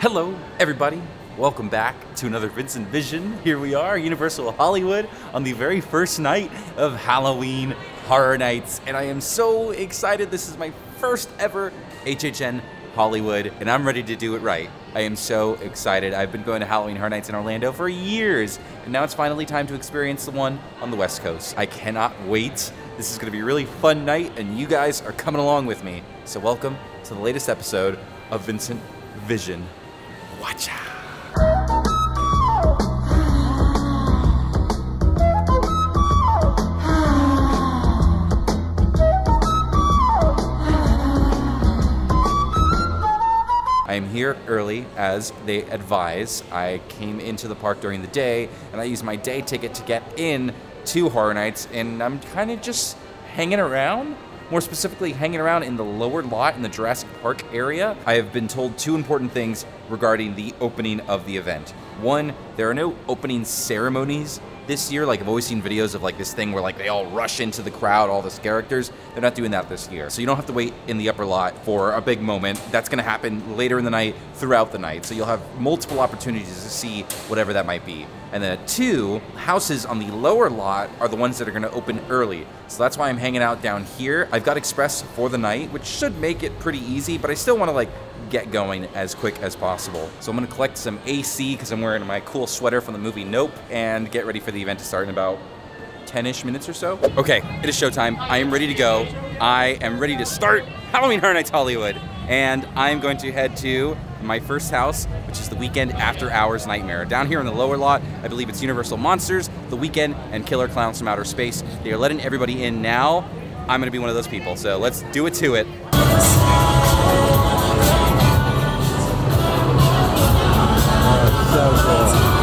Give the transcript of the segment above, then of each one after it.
Hello, everybody. Welcome back to another Vincent Vision. Here we are, Universal Hollywood, on the very first night of Halloween Horror Nights. And I am so excited. This is my first ever HHN Hollywood, and I'm ready to do it right. I am so excited. I've been going to Halloween Horror Nights in Orlando for years, and now it's finally time to experience the one on the West Coast. I cannot wait. This is going to be a really fun night, and you guys are coming along with me. So welcome to the latest episode of Vincent Vision. Wachow. I am here early as they advise. I came into the park during the day and I used my day ticket to get in to Horror Nights, and I'm kind of just hanging around. More specifically, hanging around in the lower lot in the Jurassic Park area. I have been told two important things regarding the opening of the event. One, there are no opening ceremonies this year. Like, I've always seen videos of like this thing where like they all rush into the crowd, all these characters. They're not doing that this year. So you don't have to wait in the upper lot for a big moment. That's gonna happen later in the night, throughout the night. So you'll have multiple opportunities to see whatever that might be. And then two, houses on the lower lot are the ones that are gonna open early. So that's why I'm hanging out down here. I've got Express for the night, which should make it pretty easy, but I still wanna like get going as quick as possible. So I'm gonna collect some AC because I'm wearing my cool sweater from the movie Nope, and get ready for the event to start in about 10-ish minutes or so. Okay, it is showtime. I am ready to go. I am ready to start Halloween Horror Nights Hollywood, and I'm going to head to my first house, which is the Weeknd After Hours Nightmare. Down here in the lower lot, I believe it's Universal Monsters, the Weeknd, and Killer Klowns from Outer Space. They are letting everybody in now. I'm gonna be one of those people, so let's do it to it. So cool.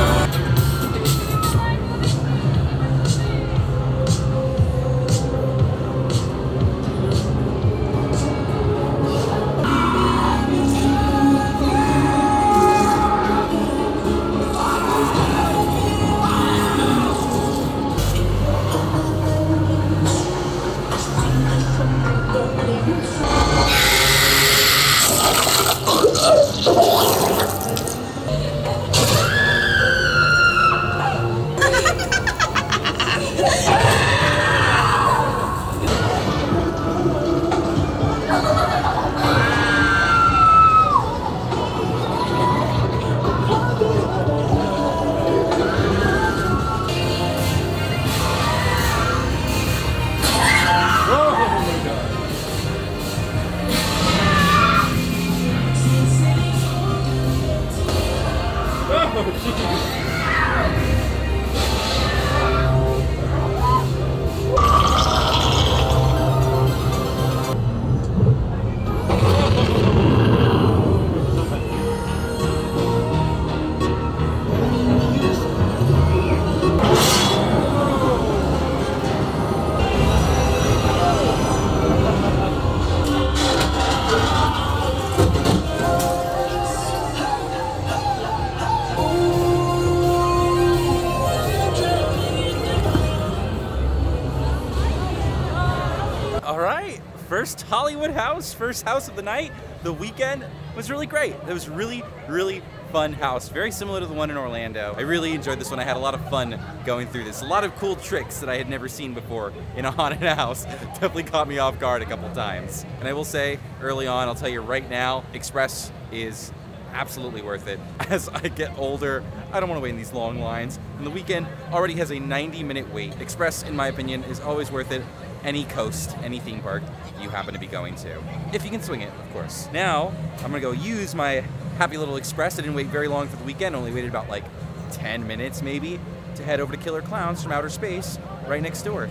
First Hollywood house, first house of the night. The Weeknd was really great. It was really, really fun house. Very similar to the one in Orlando. I really enjoyed this one. I had a lot of fun going through this. A lot of cool tricks that I had never seen before in a haunted house. Definitely caught me off guard a couple times. And I will say early on, I'll tell you right now, Express is absolutely worth it. As I get older, I don't want to wait in these long lines. And the Weeknd already has a 90-minute wait. Express, in my opinion, is always worth it. Any coast, any theme park you happen to be going to. If you can swing it, of course. Now, I'm gonna go use my happy little Express. I didn't wait very long for the Weeknd, only waited about like 10 minutes maybe, to head over to Killer Klowns from Outer Space, right next door.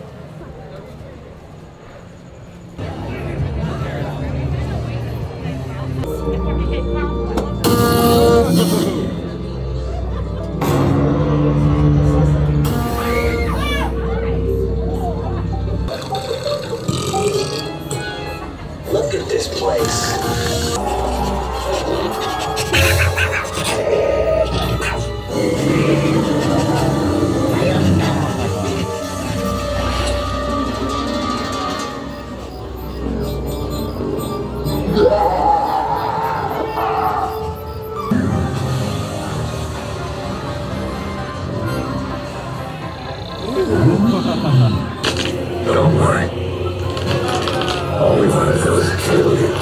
Look at this place. Don't worry. All we want to do is kill you.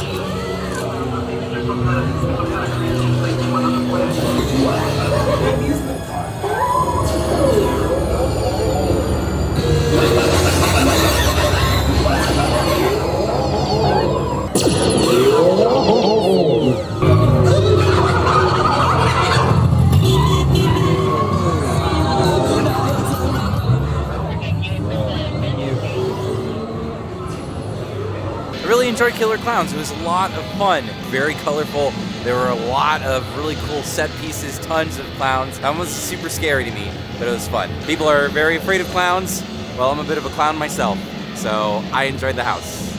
I really enjoyed Killer Klowns. It was a lot of fun, very colorful. There were a lot of really cool set pieces, tons of clowns. That one was super scary to me, but it was fun. People are very afraid of clowns. Well, I'm a bit of a clown myself, so I enjoyed the house.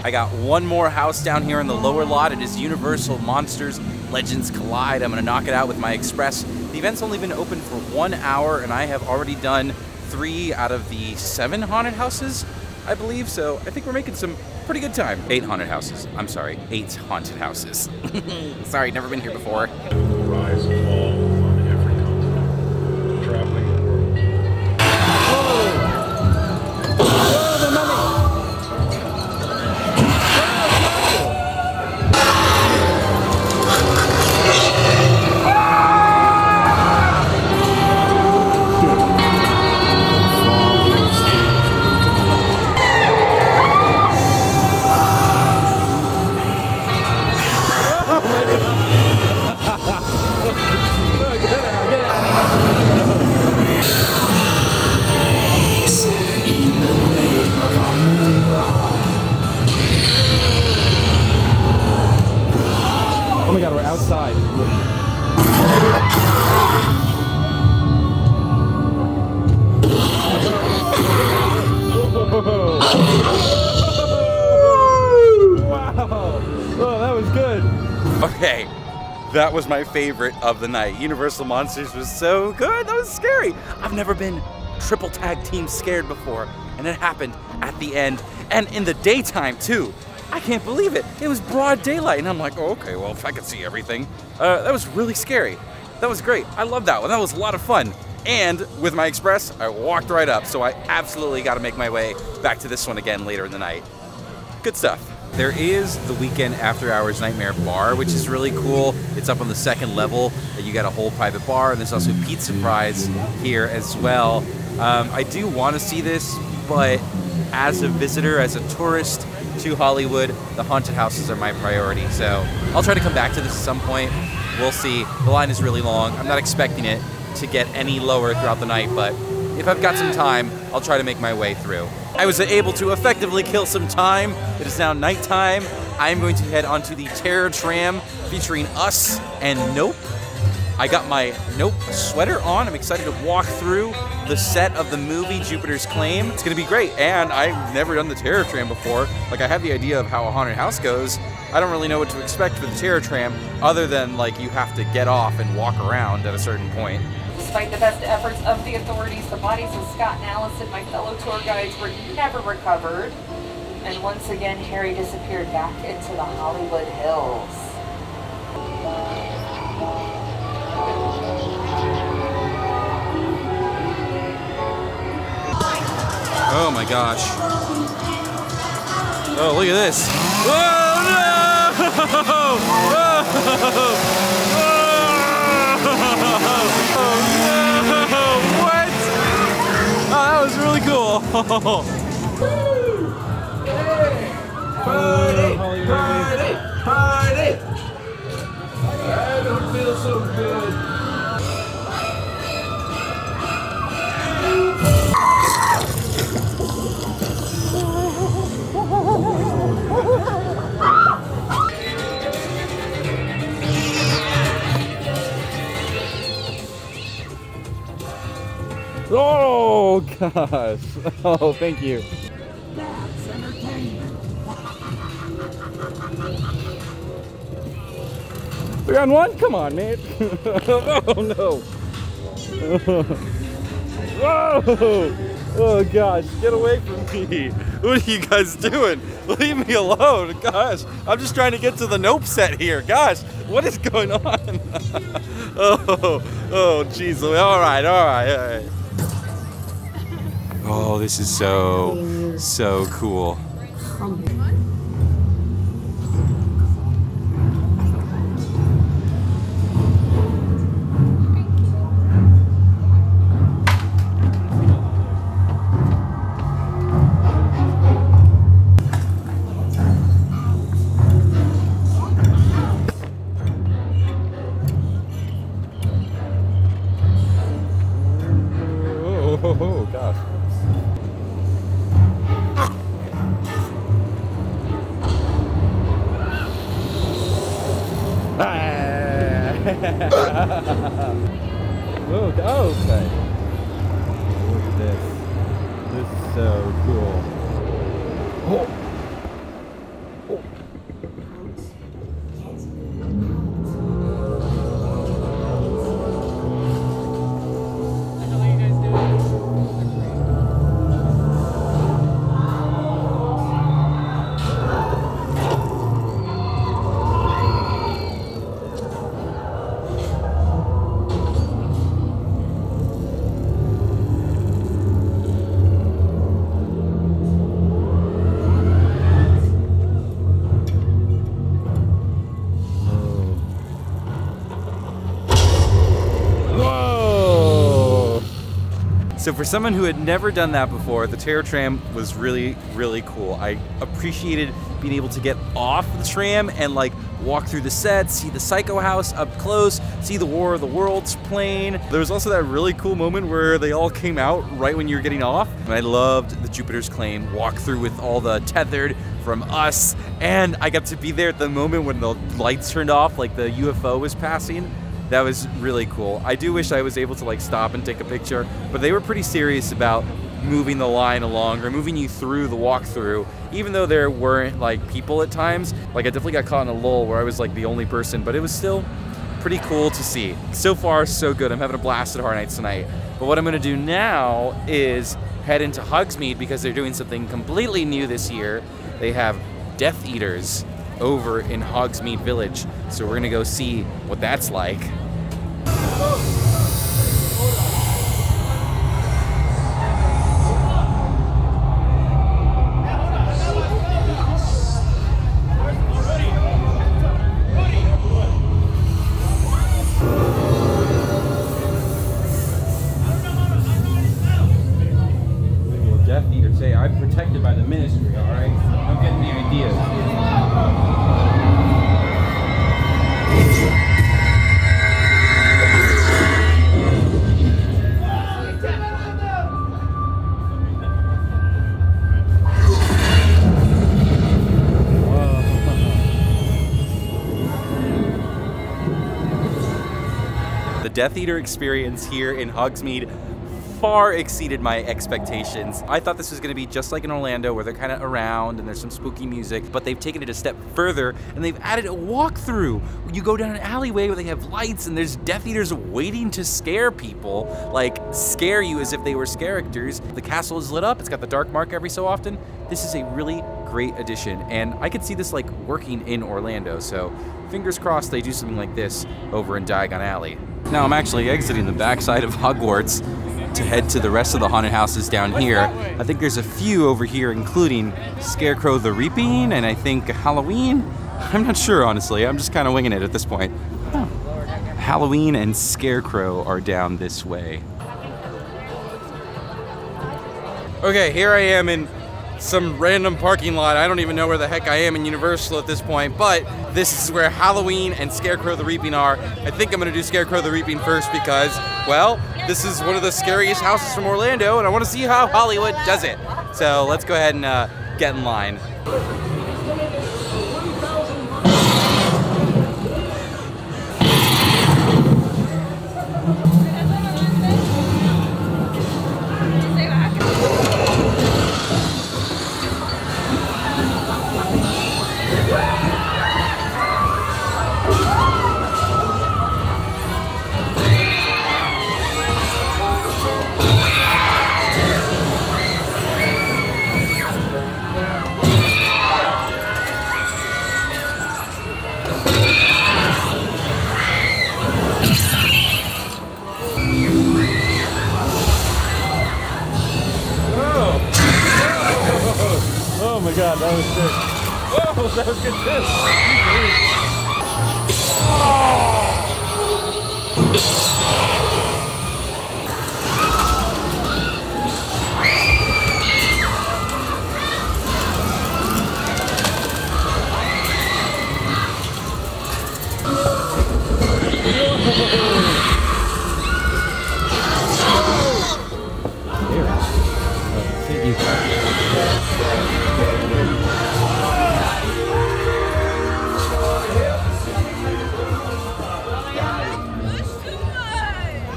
I got one more house down here in the lower lot. It is Universal Monsters Legends Collide. I'm gonna knock it out with my Express. The event's only been open for 1 hour, and I have already done 3 out of the 7 haunted houses, I believe, so I think we're making some pretty good time. 8 haunted houses. I'm sorry, 8 haunted houses. Sorry, never been here before. Rise and fall on every continent, traveling the world. Oh my god, we're outside. Wow! Oh, that was good. Okay, that was my favorite of the night. Universal Monsters was so good. That was scary. I've never been triple tag team scared before, and it happened at the end and in the daytime too. I can't believe it. It was broad daylight, and I'm like, oh, okay, well, if I could see everything. That was really scary. That was great. I love that one. That was a lot of fun. And with my Express, I walked right up, so I absolutely got to make my way back to this one again later in the night. Good stuff. There is the Weeknd After Hours Nightmare Bar, which is really cool. It's up on the 2nd level. You got a whole private bar, and there's also Pizza Prize here as well. I do want to see this, but as a visitor, as a tourist to Hollywood, the haunted houses are my priority. So I'll try to come back to this at some point. We'll see. The line is really long. I'm not expecting it to get any lower throughout the night, but if I've got some time, I'll try to make my way through. I was able to effectively kill some time. It is now nighttime. I'm going to head onto the Terror Tram featuring Us and Nope. I got my Nope sweater on. I'm excited to walk through the set of the movie Jupiter's Claim. It's gonna be great, and I've never done the Terror Tram before. Like, I have the idea of how a haunted house goes. I don't really know what to expect for the Terror Tram, other than, like, you have to get off and walk around at a certain point. Despite the best efforts of the authorities, the bodies of Scott and Allison, my fellow tour guides, were never recovered. And once again, Harry disappeared back into the Hollywood Hills. Oh my gosh. Oh, look at this. Oh no! Oh no! What? Oh, that was really cool. Party! Party! Party! I don't feel so good. Oh gosh. Oh, thank you. 3 on 1? Come on, man. Oh no. Whoa! Oh gosh, get away from me. What are you guys doing? Leave me alone. Gosh, I'm just trying to get to the Nope set here. Gosh, what is going on? Oh, jeez. All right. Oh, this is so cool. Oh gosh. Oh, okay. Look at this. This is so cool. Oh. So for someone who had never done that before, the Tram was really, really cool. I appreciated being able to get off the tram and like walk through the sets, see the Psycho House up close, see the War of the Worlds plane. There was also that really cool moment where they all came out right when you were getting off. And I loved the Jupiter's Claim walkthrough with all the tethered from us. And I got to be there at the moment when the lights turned off, like the UFO was passing. That was really cool. I do wish I was able to like stop and take a picture, but they were pretty serious about moving the line along or moving you through the walkthrough, even though there weren't like people at times. Like I definitely got caught in a lull where I was like the only person, but it was still pretty cool to see. So far, so good. I'm having a blast at Horror Nights tonight. But what I'm gonna do now is head into Hogsmeade because they're doing something completely new this year. They have Death Eaters over in Hogsmeade Village. So we're gonna go see what that's like. Death Eaters say, I'm protected by the ministry, all right? I'm getting the ideas. The Death Eater experience here in Hogsmeade far exceeded my expectations. I thought this was going to be just like in Orlando where they're kind of around and there's some spooky music, but they've taken it a step further and they've added a walkthrough. You go down an alleyway where they have lights and there's Death Eaters waiting to scare people, like scare you as if they were characters. The castle is lit up, it's got the dark mark every so often. This is a really great addition and I could see this like working in Orlando, so fingers crossed they do something like this over in Diagon Alley. Now I'm actually exiting the backside of Hogwarts to head to the rest of the haunted houses down here. I think there's a few over here, including Scarecrow the Reaping, and I think Halloween? I'm not sure, honestly. I'm just kind of winging it at this point. Huh. Halloween and Scarecrow are down this way. Okay, here I am in some random parking lot. I don't even know where the heck I am in Universal at this point, but this is where Halloween and Scarecrow the Reaping are. I think I'm gonna do Scarecrow the Reaping first because, well, this is one of the scariest houses from Orlando and I wanna see how Hollywood does it. So let's go ahead and get in line. That was sick. Whoa, that was good too.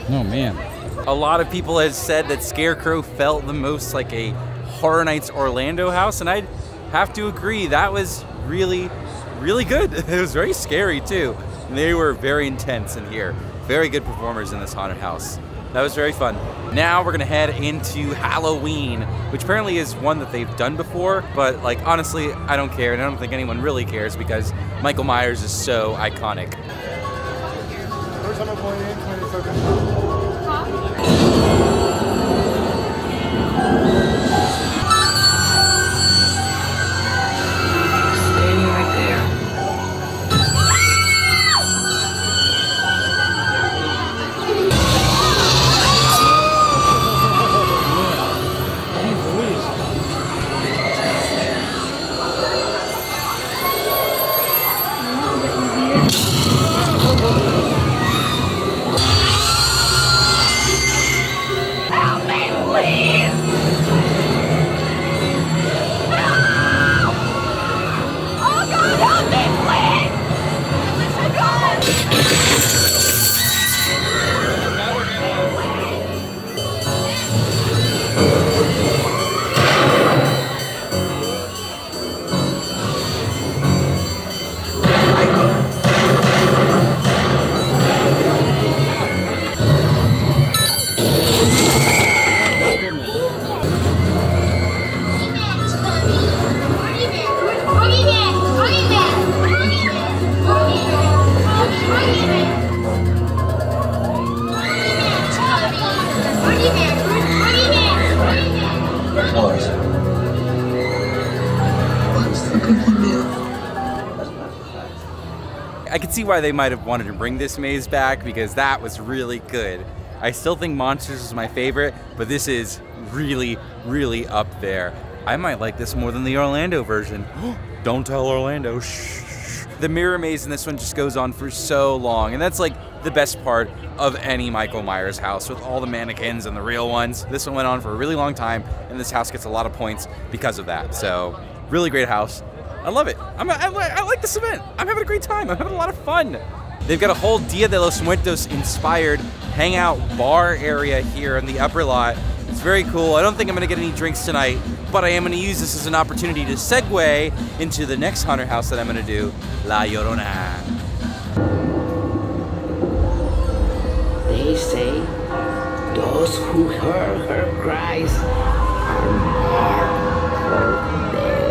Oh man. A lot of people have said that Scarecrow felt the most like a Horror Nights Orlando house, and I'd have to agree. That was really, really good. It was very scary too. They were very intense in here. Very good performers in this haunted house. That was very fun. Now we're gonna head into Halloween, which apparently is one that they've done before, but like honestly, I don't care, and I don't think anyone really cares because Michael Myers is so iconic. First time I'm going in, 20 seconds. Standing right there. I could see why they might have wanted to bring this maze back because that was really good. I still think Monsters is my favorite, but this is really, really up there. I might like this more than the Orlando version. Don't tell Orlando, shh. The mirror maze in this one just goes on for so long, and that's like the best part of any Michael Myers house with all the mannequins and the real ones. This one went on for a really long time, and this house gets a lot of points because of that. So, really great house. I love it. I like this event. I'm having a great time. I'm having a lot of fun. They've got a whole Dia de los Muertos inspired hangout bar area here in the upper lot. It's very cool. I don't think I'm gonna get any drinks tonight, but I am gonna use this as an opportunity to segue into the next haunted house that I'm gonna do, La Llorona. They say those who heard her cries are marked for death.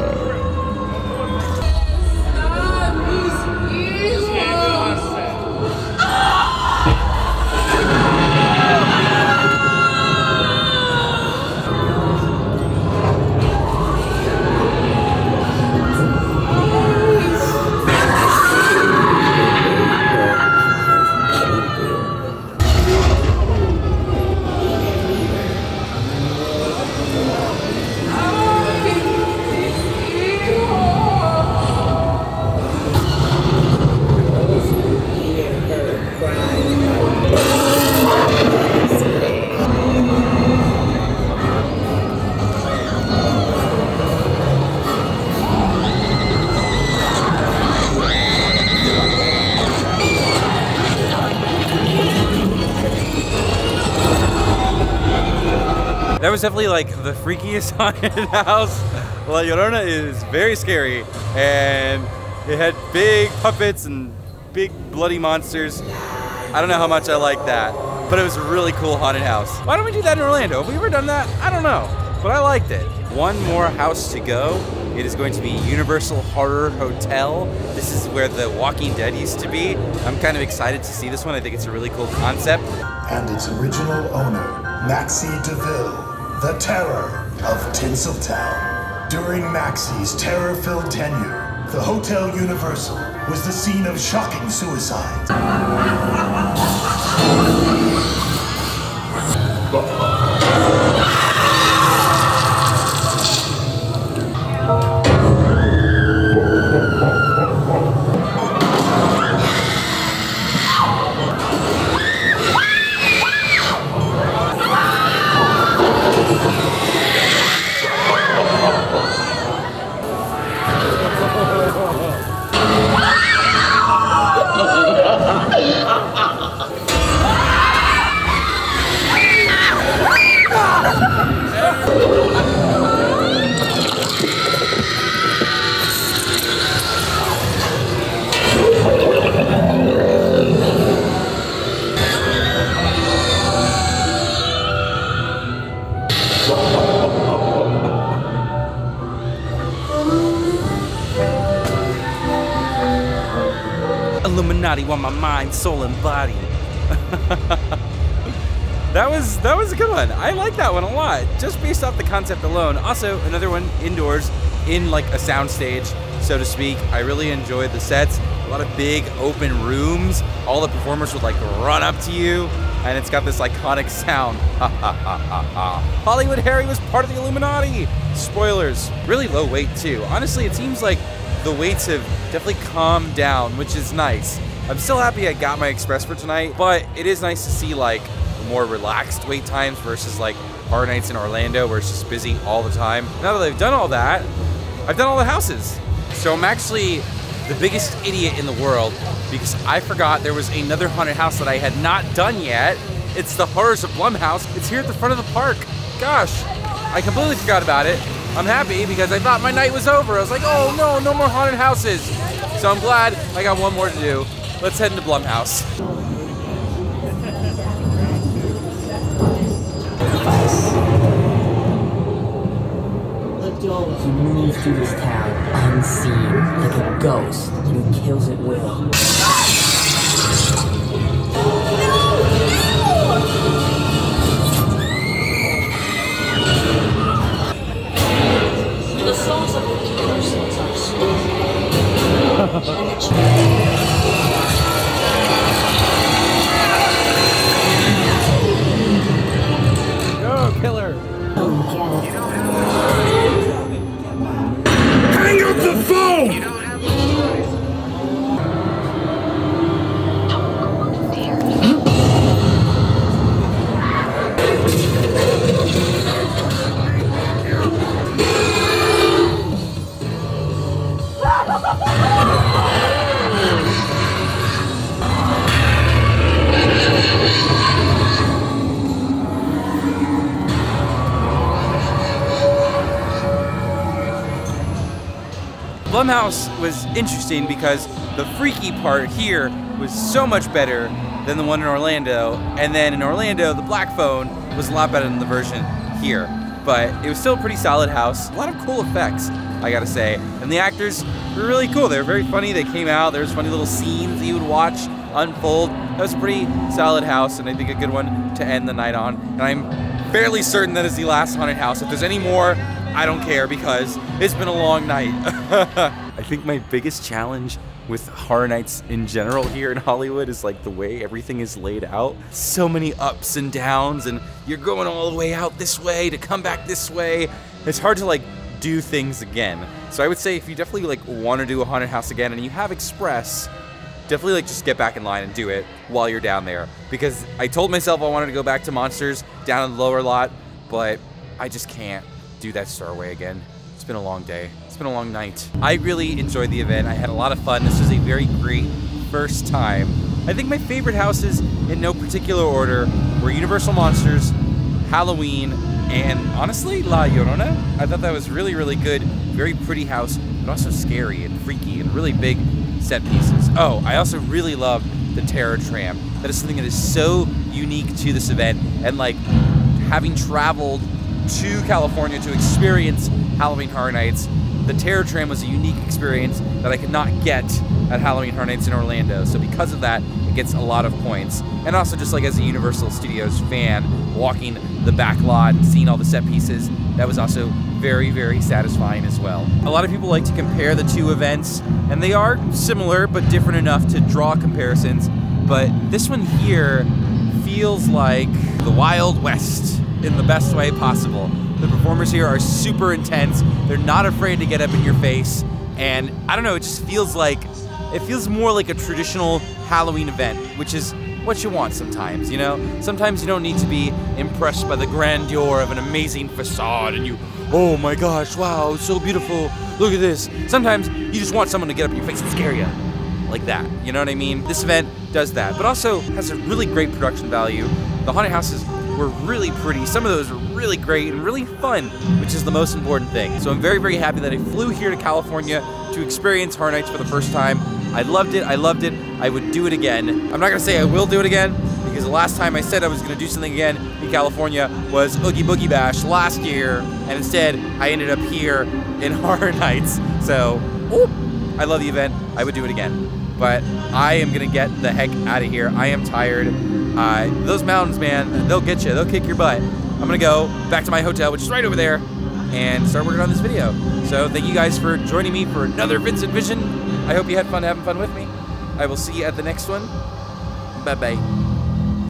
That was definitely like the freakiest haunted house. La Llorona is very scary, and it had big puppets and big bloody monsters. I don't know how much I like that, but it was a really cool haunted house. Why don't we do that in Orlando? Have we ever done that? I don't know, but I liked it. One more house to go. It is going to be Universal Horror Hotel. This is where the Walking Dead used to be. I'm kind of excited to see this one. I think it's a really cool concept. And its original owner, Maxie DeVille, the terror of Tinseltown. During Maxie's terror-filled tenure, the Hotel Universal was the scene of shocking suicides. Illuminati want my mind, soul, and body. That was a good one. I like that one a lot, just based off the concept alone. Also, another one indoors in like a soundstage, so to speak. I really enjoyed the sets. A lot of big open rooms. All the performers would like run up to you, and it's got this iconic sound. Ha ha ha ha ha. Hollywood Harry was part of the Illuminati. Spoilers. Really low weight too. Honestly, it seems like the weights have definitely calmed down, which is nice. I'm still happy I got my express for tonight, but it is nice to see like more relaxed wait times versus like Horror Nights in Orlando where it's just busy all the time. Now that I've done all that, I've done all the houses. So I'm actually the biggest idiot in the world because I forgot there was another haunted house that I had not done yet. It's the Horrors of Blumhouse. It's here at the front of the park. Gosh, I completely forgot about it. I'm happy because I thought my night was over. I was like, oh no, no more haunted houses. So I'm glad I got one more to do. Let's head into Blumhouse. He moves through this town unseen, like a ghost, and he kills at will. The souls of the killers are stolen. Go, killer! Hang up the phone! Blumhouse was interesting because the freaky part here was so much better than the one in Orlando, and then in Orlando, the black phone was a lot better than the version here. But it was still a pretty solid house. A lot of cool effects, I gotta say. And the actors were really cool. They were very funny. They came out. There was funny little scenes that you would watch unfold. That was a pretty solid house, and I think a good one to end the night on. And I'm fairly certain that is the last haunted house. If there's any more, I don't care because it's been a long night. I think my biggest challenge with Horror Nights in general here in Hollywood is like the way everything is laid out. So many ups and downs, and you're going all the way out this way to come back this way. It's hard to like do things again. So I would say if you definitely like want to do a haunted house again and you have Express, definitely like just get back in line and do it while you're down there. Because I told myself I wanted to go back to Monsters down in the lower lot, but I just can't do that Starway again. It's been a long day. It's been a long night. I really enjoyed the event. I had a lot of fun. This was a very great first time. I think my favorite houses, in no particular order, were Universal Monsters, Halloween, and honestly, La Llorona. I thought that was really, really good. Very pretty house, but also scary and freaky and really big set pieces. Oh, I also really loved the Terror Tram. That is something that is so unique to this event, and like having traveled to California to experience Halloween Horror Nights, the Terror Tram was a unique experience that I could not get at Halloween Horror Nights in Orlando. So because of that, it gets a lot of points. And also just like as a Universal Studios fan, walking the back lot and seeing all the set pieces, that was also very, very satisfying as well. A lot of people like to compare the two events, and they are similar but different enough to draw comparisons. But this one here feels like the Wild West in the best way possible. The performers here are super intense. They're not afraid to get up in your face. And I don't know, it just feels like, it feels more like a traditional Halloween event, which is what you want sometimes, you know? Sometimes you don't need to be impressed by the grandeur of an amazing facade and you, oh my gosh, wow, it's so beautiful, look at this. Sometimes you just want someone to get up in your face and scare you. Like that, you know what I mean? This event does that, but also has a really great production value. The haunted houses were really pretty. Some of those were really great and really fun, which is the most important thing. So I'm very, very happy that I flew here to California to experience Horror Nights for the first time. I loved it, I would do it again. I'm not gonna say I will do it again, because the last time I said I was gonna do something again in California was Oogie Boogie Bash last year, and instead I ended up here in Horror Nights. So, I love the event, I would do it again. But I am gonna get the heck out of here. I am tired. Those mountains, man, they'll get you, they'll kick your butt. I'm gonna go back to my hotel, which is right over there, and start working on this video. So thank you guys for joining me for another Vincent Vision. I hope you had fun having fun with me. I will see you at the next one. Bye-bye.